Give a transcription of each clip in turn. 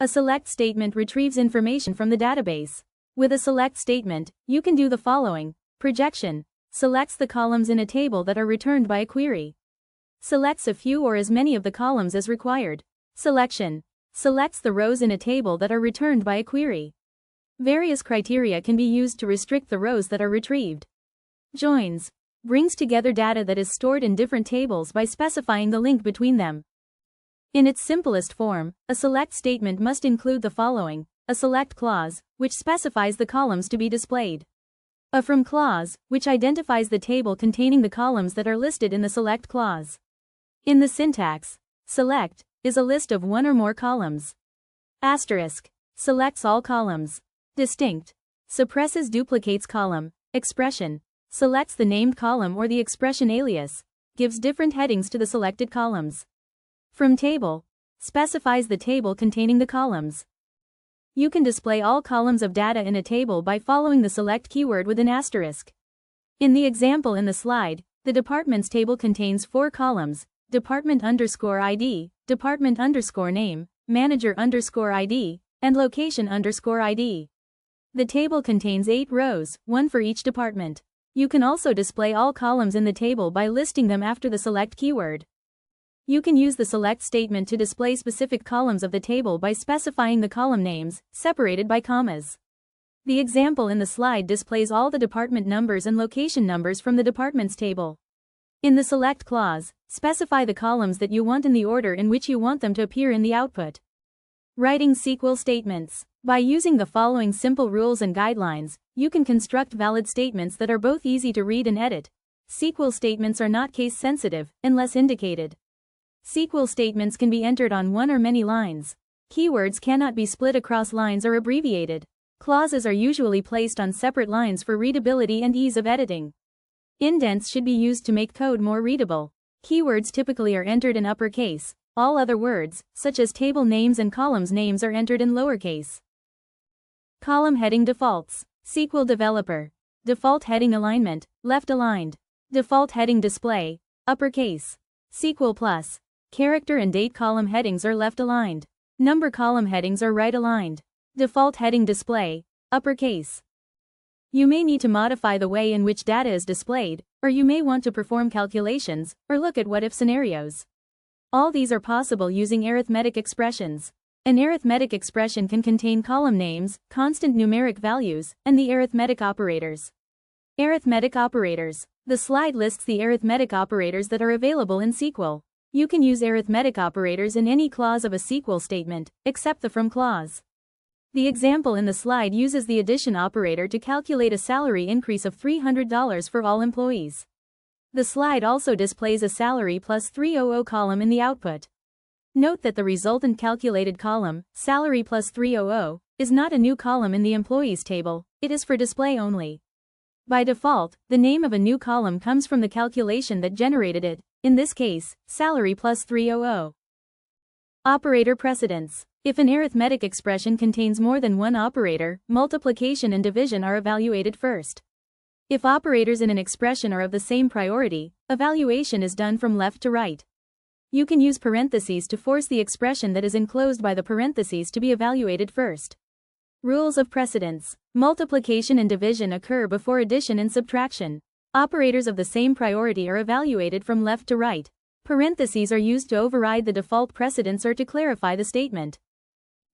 A select statement retrieves information from the database. With a select statement, you can do the following. Projection selects the columns in a table that are returned by a query. Selects a few or as many of the columns as required. Selection selects the rows in a table that are returned by a query. Various criteria can be used to restrict the rows that are retrieved. Joins brings together data that is stored in different tables by specifying the link between them. In its simplest form, a select statement must include the following: a select clause, which specifies the columns to be displayed. A from clause, which identifies the table containing the columns that are listed in the select clause. In the syntax, select is a list of one or more columns. Asterisk selects all columns. Distinct suppresses duplicates column. Expression selects the named column or the expression alias, gives different headings to the selected columns. From table specifies the table containing the columns. You can display all columns of data in a table by following the select keyword with an asterisk. In the example in the slide, the departments table contains 4 columns: department_ID, department_name, manager_ID, and location_ID. The table contains 8 rows, 1 for each department. You can also display all columns in the table by listing them after the select keyword. You can use the select statement to display specific columns of the table by specifying the column names, separated by commas. The example in the slide displays all the department numbers and location numbers from the departments table. In the select clause, specify the columns that you want in the order in which you want them to appear in the output. Writing SQL statements. By using the following simple rules and guidelines, you can construct valid statements that are both easy to read and edit. SQL statements are not case sensitive, unless indicated. SQL statements can be entered on one or many lines. Keywords cannot be split across lines or abbreviated. Clauses are usually placed on separate lines for readability and ease of editing. Indents should be used to make code more readable. Keywords typically are entered in uppercase. All other words, such as table names and columns names, are entered in lowercase. Column heading defaults. SQL Developer. Default heading alignment, left aligned. Default heading display, uppercase. SQL Plus. Character and date column headings are left aligned. Number column headings are right aligned. Default heading display, uppercase. You may need to modify the way in which data is displayed, or you may want to perform calculations, or look at what-if scenarios. All these are possible using arithmetic expressions. An arithmetic expression can contain column names, constant numeric values, and the arithmetic operators. Arithmetic operators. The slide lists the arithmetic operators that are available in SQL. You can use arithmetic operators in any clause of a SQL statement, except the from clause. The example in the slide uses the addition operator to calculate a salary increase of $300 for all employees. The slide also displays a salary plus 300 column in the output. Note that the resultant calculated column, salary plus 300, is not a new column in the employees table, it is for display only. By default, the name of a new column comes from the calculation that generated it, in this case, salary plus 300. Operator precedence. If an arithmetic expression contains more than one operator, multiplication and division are evaluated first. If operators in an expression are of the same priority, evaluation is done from left to right. You can use parentheses to force the expression that is enclosed by the parentheses to be evaluated first. Rules of precedence. Multiplication and division occur before addition and subtraction. Operators of the same priority are evaluated from left to right. Parentheses are used to override the default precedence or to clarify the statement.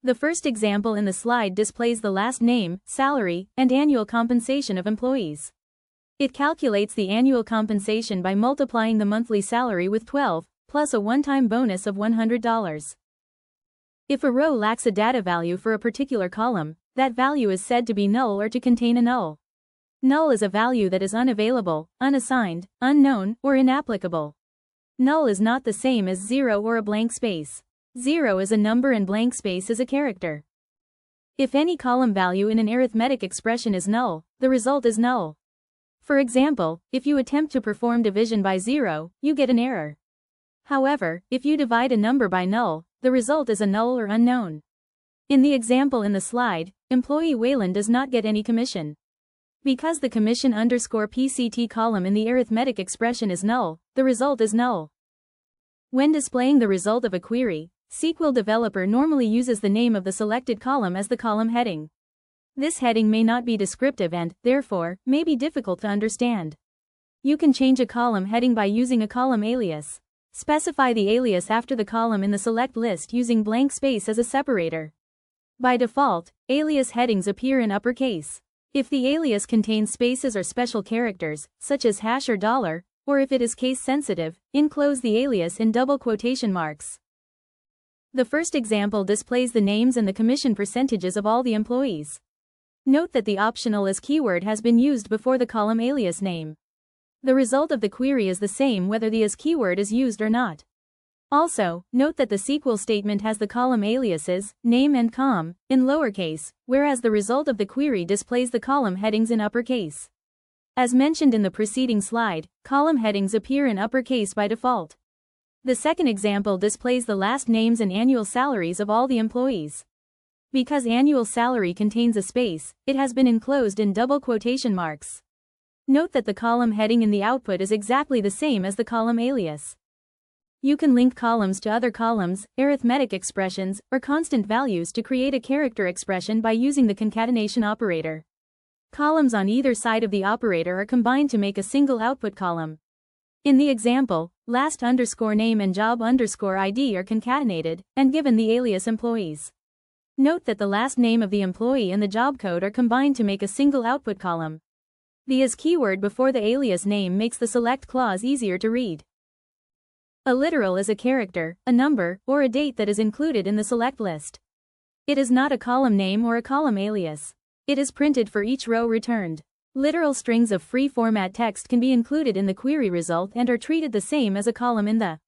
The first example in the slide displays the last name, salary, and annual compensation of employees. It calculates the annual compensation by multiplying the monthly salary with 12, plus a one-time bonus of $100. If a row lacks a data value for a particular column, that value is said to be null or to contain a null. Null is a value that is unavailable, unassigned, unknown, or inapplicable. Null is not the same as 0 or a blank space. 0 is a number and blank space is a character. If any column value in an arithmetic expression is null, the result is null. For example, if you attempt to perform division by 0, you get an error. However, if you divide a number by null, the result is a null or unknown. In the example in the slide, employee Wayland does not get any commission. Because the commission_PCT column in the arithmetic expression is null, the result is null. When displaying the result of a query, SQL developer normally uses the name of the selected column as the column heading. This heading may not be descriptive and, therefore, may be difficult to understand. You can change a column heading by using a column alias. Specify the alias after the column in the select list using blank space as a separator. By default, alias headings appear in uppercase. If the alias contains spaces or special characters, such as hash or dollar, or if it is case sensitive, enclose the alias in double quotation marks. The first example displays the names and the commission percentages of all the employees. Note that the optional as keyword has been used before the column alias name. The result of the query is the same whether the as keyword is used or not. Also, note that the SQL statement has the column aliases, name and com, in lowercase, whereas the result of the query displays the column headings in uppercase. As mentioned in the preceding slide, column headings appear in uppercase by default. The second example displays the last names and annual salaries of all the employees. Because annual salary contains a space, it has been enclosed in double quotation marks. Note that the column heading in the output is exactly the same as the column alias. You can link columns to other columns, arithmetic expressions, or constant values to create a character expression by using the concatenation operator. Columns on either side of the operator are combined to make a single output column. In the example, last underscore name and job underscore ID are concatenated and given the alias employees. Note that the last name of the employee and the job code are combined to make a single output column. The as keyword before the alias name makes the select clause easier to read. A literal is a character, a number, or a date that is included in the select list. It is not a column name or a column alias. It is printed for each row returned. Literal strings of free format text can be included in the query result and are treated the same as a column in the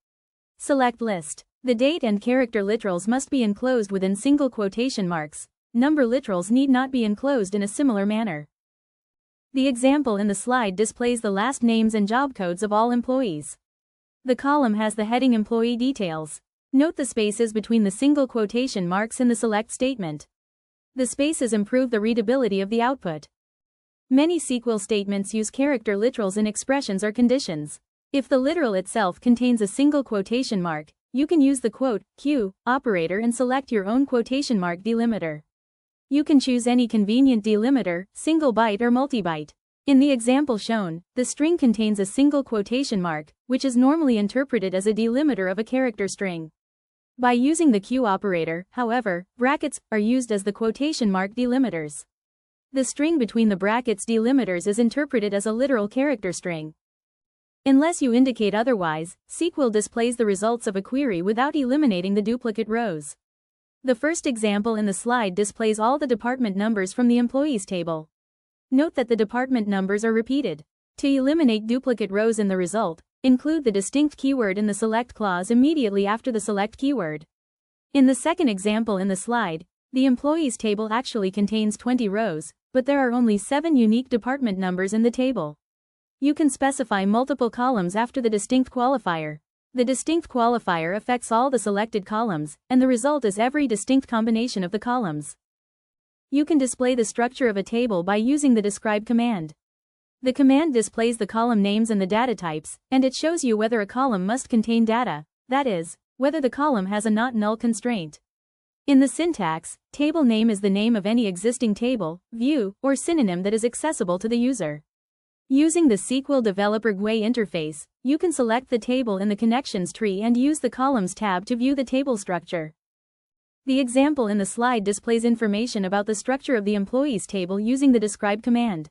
select list. The date and character literals must be enclosed within single quotation marks. Number literals need not be enclosed in a similar manner. The example in the slide displays the last names and job codes of all employees. The column has the heading Employee Details. Note the spaces between the single quotation marks in the select statement. The spaces improve the readability of the output. Many SQL statements use character literals in expressions or conditions. If the literal itself contains a single quotation mark, you can use the quote Q operator and select your own quotation mark delimiter. You can choose any convenient delimiter, single byte or multi-byte. In the example shown, the string contains a single quotation mark, which is normally interpreted as a delimiter of a character string. By using the Q operator, however, brackets are used as the quotation mark delimiters. The string between the brackets delimiters is interpreted as a literal character string. Unless you indicate otherwise, SQL displays the results of a query without eliminating the duplicate rows. The first example in the slide displays all the department numbers from the employees table. Note that the department numbers are repeated. To eliminate duplicate rows in the result, include the distinct keyword in the select clause immediately after the select keyword. In the second example in the slide, the employees table actually contains 20 rows, but there are only 7 unique department numbers in the table. You can specify multiple columns after the distinct qualifier. The distinct qualifier affects all the selected columns, and the result is every distinct combination of the columns. You can display the structure of a table by using the describe command. The command displays the column names and the data types, and it shows you whether a column must contain data, that is, whether the column has a not null constraint. In the syntax, table name is the name of any existing table, view, or synonym that is accessible to the user. Using the SQL Developer GUI interface, you can select the table in the connections tree and use the columns tab to view the table structure. The example in the slide displays information about the structure of the employees table using the describe command.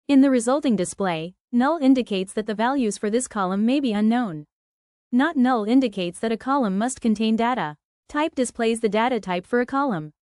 In the resulting display, null indicates that the values for this column may be unknown. Not null indicates that a column must contain data. Type displays the data type for a column.